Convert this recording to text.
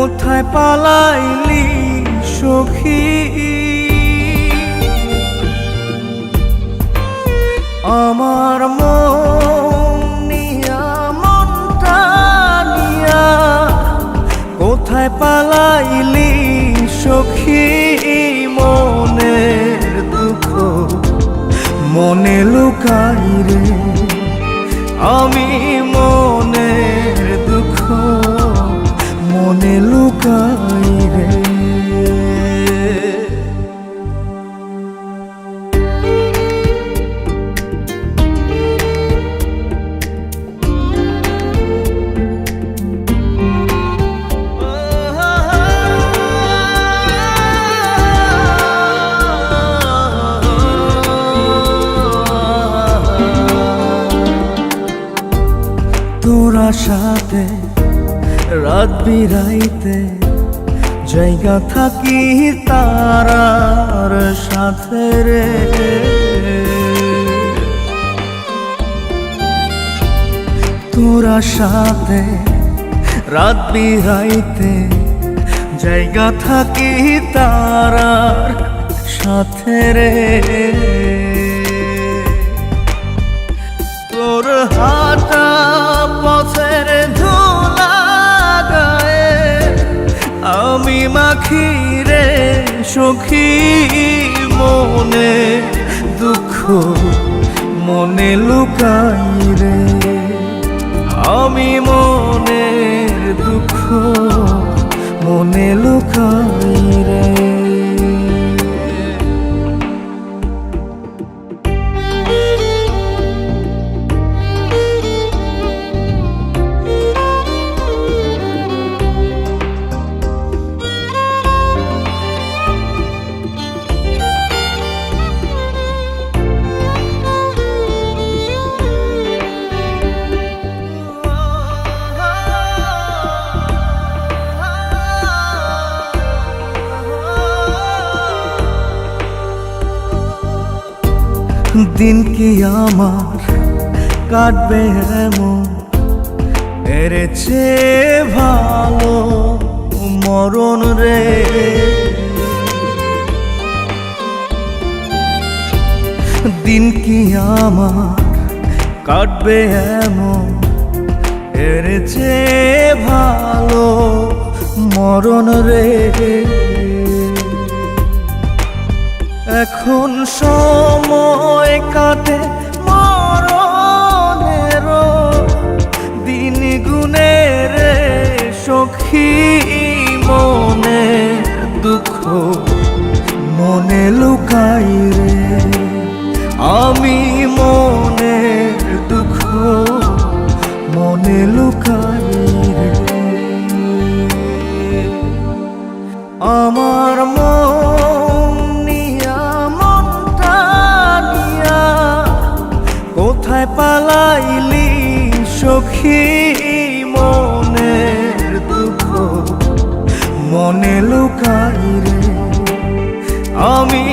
কোথায় পালাইলি সখী আমার মন নিয়া মনটা নিয়া কোথায় পালাইলি সখী মনের দুঃখ মনে লুকাই রে আমি মনের দুঃখ মনে লুকাই রে তোরা সাথে রাত বিরাইতে জায়গা থাকি তারার সাথে রে তোরা সাথে রাত বিরাইতে জায়গা থাকি তারার সাথে রে তোর হাঁটা পথের ধুলা গায়ে আমি মাখি রে সখী মনে দুঃখ মনে লুকাই রে আমি মনের দুঃখ মনে লুকাই রে দিন কি আমার কাটবে এমন এর চেয়ে ভালো মরণ রে দিন কি আমার কাটবে এমন এর চেয়ে ভালো মরণ রে এখন সময় কাটে মরণের দিন গুনে রে সখী মনে দুঃখ মনে লুকাই রে আমি মনের দুঃখ মনে লুকাই রে আমার কোথায় পালাইলি সখী মনের দুঃখ মনে লুকাই রে আমি